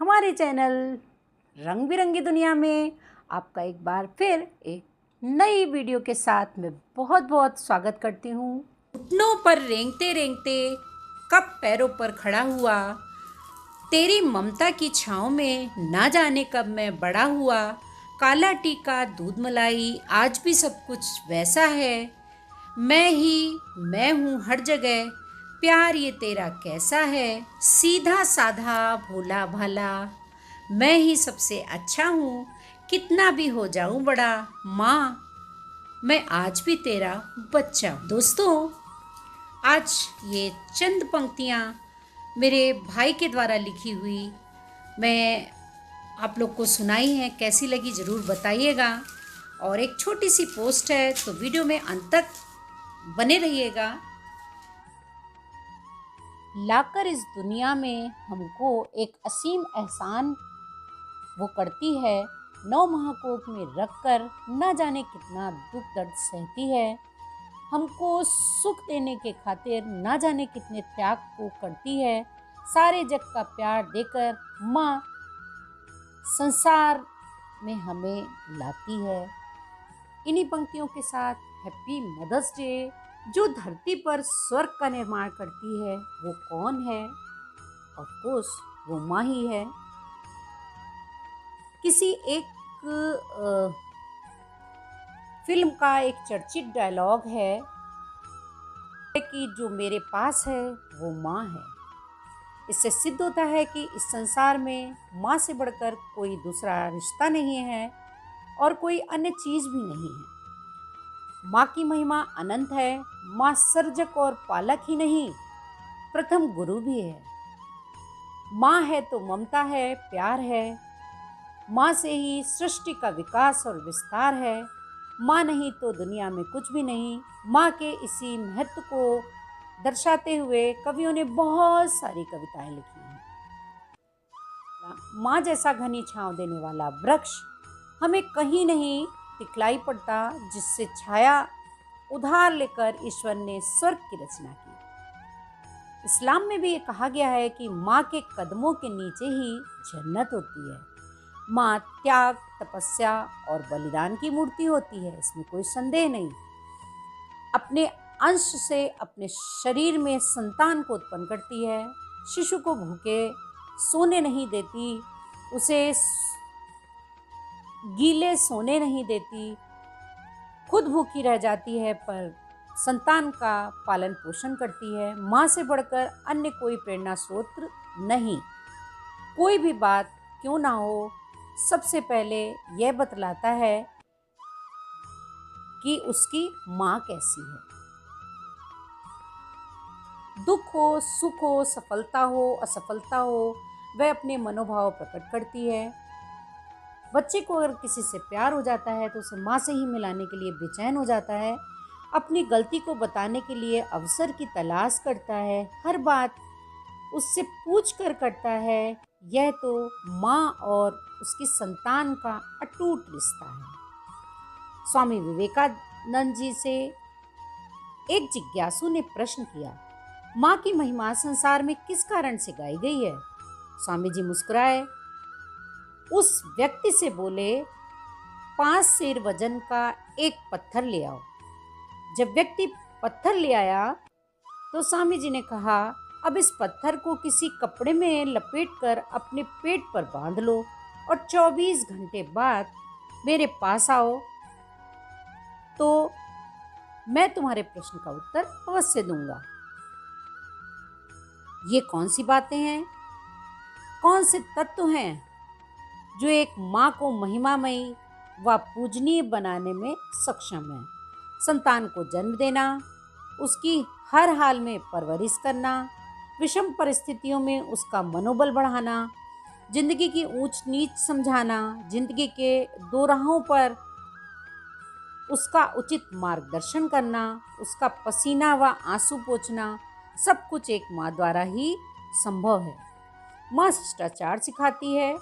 हमारे चैनल रंग बिरंगी दुनिया में आपका एक बार फिर एक नई वीडियो के साथ मैं बहुत बहुत स्वागत करती हूँ। घुटनों पर रेंगते रेंगते कब पैरों पर खड़ा हुआ, तेरी ममता की छाँव में ना जाने कब मैं बड़ा हुआ। काला टीका दूध मलाई आज भी सब कुछ वैसा है। मैं हूँ हर जगह, प्यार ये तेरा कैसा है। सीधा साधा भोला भाला मैं ही सबसे अच्छा हूँ। कितना भी हो जाऊँ बड़ा, माँ मैं आज भी तेरा बच्चा हूँ। दोस्तों, आज ये चंद पंक्तियाँ मेरे भाई के द्वारा लिखी हुई मैं आप लोग को सुनाई हैं। कैसी लगी ज़रूर बताइएगा। और एक छोटी सी पोस्ट है, तो वीडियो में अंत तक बने रहिएगा। लाकर इस दुनिया में हमको एक असीम एहसान वो करती है। 9 माह कोख में रखकर न जाने कितना दुख दर्द सहती है। हमको सुख देने के खातिर न जाने कितने त्याग को करती है। सारे जग का प्यार देकर माँ संसार में हमें लाती है। इन्हीं पंक्तियों के साथ हैप्पी मदर्स डे। जो धरती पर स्वर्ग का निर्माण करती है वो कौन है? ऑफ कोर्स वो माँ ही है। किसी एक फिल्म का एक चर्चित डायलॉग है कि जो मेरे पास है वो माँ है। इससे सिद्ध होता है कि इस संसार में माँ से बढ़कर कोई दूसरा रिश्ता नहीं है और कोई अन्य चीज़ भी नहीं है। माँ की महिमा अनंत है। माँ सर्जक और पालक ही नहीं, प्रथम गुरु भी है। माँ है तो ममता है, प्यार है। माँ से ही सृष्टि का विकास और विस्तार है। माँ नहीं तो दुनिया में कुछ भी नहीं। माँ के इसी महत्व को दर्शाते हुए कवियों ने बहुत सारी कविताएं लिखी हैं। माँ जैसा घनी छांव देने वाला वृक्ष हमें कहीं नहीं दिखलाई पड़ता, जिससे छाया उधार लेकर ईश्वर ने स्वर्ग की रचना की। इस्लाम में भी ये कहा गया है कि माँ के कदमों के नीचे ही जन्नत होती है। माँ त्याग, तपस्या और बलिदान की मूर्ति होती है, इसमें कोई संदेह नहीं। अपने अंश से अपने शरीर में संतान को उत्पन्न करती है। शिशु को भूखे सोने नहीं देती, उसे गीले सोने नहीं देती, खुद भूखी रह जाती है पर संतान का पालन पोषण करती है। माँ से बढ़कर अन्य कोई प्रेरणा स्रोत नहीं। कोई भी बात क्यों ना हो, सबसे पहले यह बतलाता है कि उसकी माँ कैसी है। दुख हो, सुख हो, सफलता हो, असफलता हो, वह अपने मनोभाव प्रकट करती है। बच्चे को अगर किसी से प्यार हो जाता है तो उसे माँ से ही मिलाने के लिए बेचैन हो जाता है। अपनी गलती को बताने के लिए अवसर की तलाश करता है। हर बात उससे पूछ कर करता है। यह तो माँ और उसकी संतान का अटूट रिश्ता है। स्वामी विवेकानंद जी से एक जिज्ञासु ने प्रश्न किया, माँ की महिमा संसार में किस कारण से गाई गई है? स्वामी जी मुस्कुराए, उस व्यक्ति से बोले, 5 सेर वजन का एक पत्थर ले आओ। जब व्यक्ति पत्थर ले आया तो स्वामी जी ने कहा, अब इस पत्थर को किसी कपड़े में लपेटकर अपने पेट पर बांध लो और 24 घंटे बाद मेरे पास आओ, तो मैं तुम्हारे प्रश्न का उत्तर अवश्य दूंगा। ये कौन सी बातें हैं, कौन से तत्व हैं जो एक माँ को महिमामयी व पूजनीय बनाने में सक्षम है? संतान को जन्म देना, उसकी हर हाल में परवरिश करना, विषम परिस्थितियों में उसका मनोबल बढ़ाना, जिंदगी की ऊंच नीच समझाना, जिंदगी के दो राहों पर उसका उचित मार्गदर्शन करना, उसका पसीना व आंसू पोंछना, सब कुछ एक माँ द्वारा ही संभव है। माँ शिष्टाचार सिखाती है,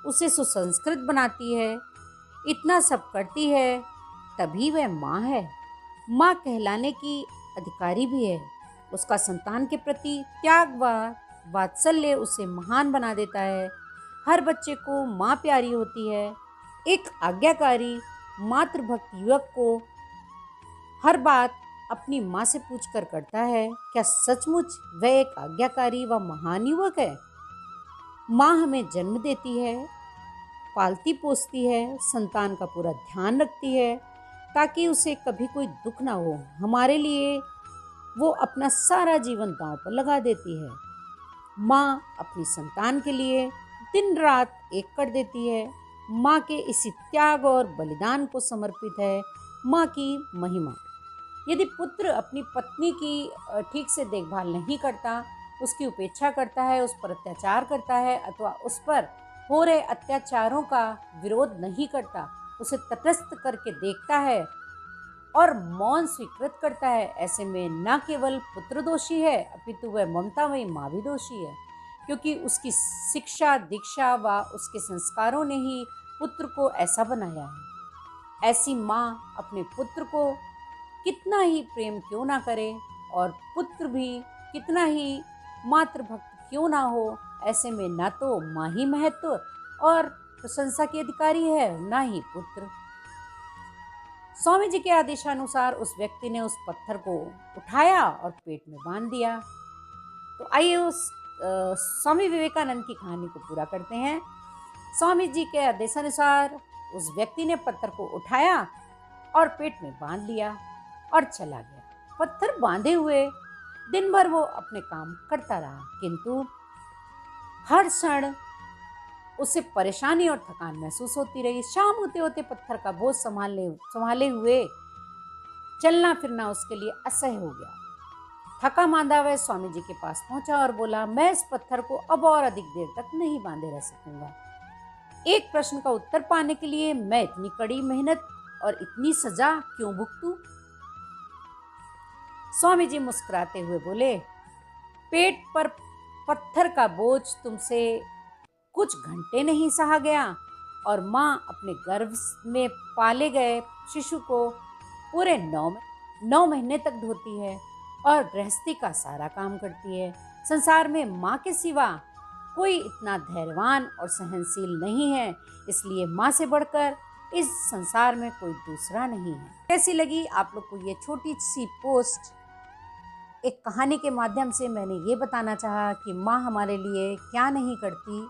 उसे सुसंस्कृत बनाती है, इतना सब करती है, तभी वह माँ है। माँ कहलाने की अधिकारी भी है। उसका संतान के प्रति त्याग व वात्सल्य उसे महान बना देता है। हर बच्चे को माँ प्यारी होती है। एक आज्ञाकारी मातृभक्त युवक को हर बात अपनी माँ से पूछकर करता है। क्या सचमुच वह एक आज्ञाकारी व महान युवक है? माँ हमें जन्म देती है, पालती पोसती है, संतान का पूरा ध्यान रखती है ताकि उसे कभी कोई दुख ना हो। हमारे लिए वो अपना सारा जीवन दांव पर लगा देती है। माँ अपनी संतान के लिए दिन रात एक कर देती है। माँ के इसी त्याग और बलिदान को समर्पित है माँ की महिमा। यदि पुत्र अपनी पत्नी की ठीक से देखभाल नहीं करता, उसकी उपेक्षा करता है, उस पर अत्याचार करता है अथवा उस पर हो रहे अत्याचारों का विरोध नहीं करता, उसे तटस्थ करके देखता है और मौन स्वीकृत करता है, ऐसे में न केवल पुत्र दोषी है अपितु वह ममतामयी माँ भी दोषी है, क्योंकि उसकी शिक्षा दीक्षा व उसके संस्कारों ने ही पुत्र को ऐसा बनाया है। ऐसी माँ अपने पुत्र को कितना ही प्रेम क्यों ना करे और पुत्र भी कितना ही मातृभक्त क्यों ना हो, ऐसे में ना तो माँ ही महत्व और प्रशंसा की अधिकारी है, ना ही पुत्र। स्वामी जी के आदेशानुसार उस व्यक्ति ने उस पत्थर को उठाया और पेट में बांध दिया। तो आइए उस स्वामी विवेकानंद की कहानी को पूरा करते हैं। स्वामी जी के आदेशानुसार उस व्यक्ति ने पत्थर को उठाया और पेट में बांध लिया और चला गया। पत्थर बांधे हुए दिन भर वो अपने काम करता रहा, किंतु हर क्षण उसे परेशानी और थकान महसूस होती रही। शाम होते होते पत्थर का बोझ संभाले हुए चलना फिरना उसके लिए असह्य हो गया। थका मांदा वह स्वामी जी के पास पहुंचा और बोला, मैं इस पत्थर को अब और अधिक देर तक नहीं बांधे रह सकूंगा। एक प्रश्न का उत्तर पाने के लिए मैं इतनी कड़ी मेहनत और इतनी सजा क्यों भुगतूं? स्वामी जी मुस्कुराते हुए बोले, पेट पर पत्थर का बोझ तुमसे कुछ घंटे नहीं सहा गया और माँ अपने गर्भ में पाले गए शिशु को पूरे 9 महीने तक ढोती है और गृहस्थी का सारा काम करती है। संसार में माँ के सिवा कोई इतना धैर्यवान और सहनशील नहीं है, इसलिए माँ से बढ़कर इस संसार में कोई दूसरा नहीं है। कैसी लगी आप लोग को ये छोटी सी पोस्ट? एक कहानी के माध्यम से मैंने ये बताना चाहा कि माँ हमारे लिए क्या नहीं करती।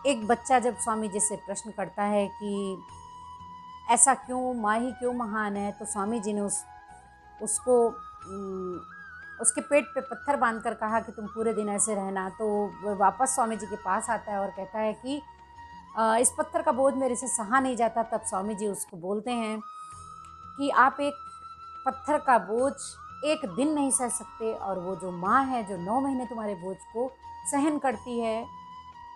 एक बच्चा जब स्वामी जी से प्रश्न करता है कि ऐसा क्यों, माँ ही क्यों महान है, तो स्वामी जी ने उसको उसके पेट पे पत्थर बांधकर कहा कि तुम पूरे दिन ऐसे रहना। तो वह वापस स्वामी जी के पास आता है और कहता है कि इस पत्थर का बोझ मेरे से सहा नहीं जाता। तब स्वामी जी उसको बोलते हैं कि आप एक पत्थर का बोझ एक दिन नहीं सह सकते, और वो जो माँ है जो 9 महीने तुम्हारे बोझ को सहन करती है,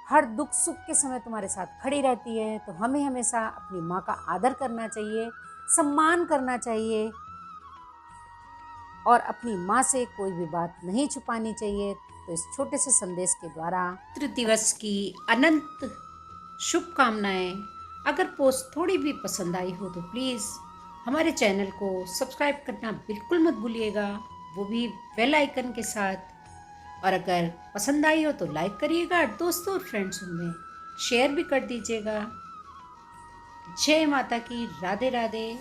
हर दुख सुख के समय तुम्हारे साथ खड़ी रहती है, तो हमें हमेशा अपनी माँ का आदर करना चाहिए, सम्मान करना चाहिए और अपनी माँ से कोई भी बात नहीं छुपानी चाहिए। तो इस छोटे से संदेश के द्वारा पितृ दिवस की अनंत शुभकामनाएं। अगर पोस्ट थोड़ी भी पसंद आई हो तो प्लीज़ हमारे चैनल को सब्सक्राइब करना बिल्कुल मत भूलिएगा, वो भी बेल आइकन के साथ। और अगर पसंद आई हो तो लाइक करिएगा, दोस्तों और फ्रेंड्स में शेयर भी कर दीजिएगा। जय माता की, राधे राधे।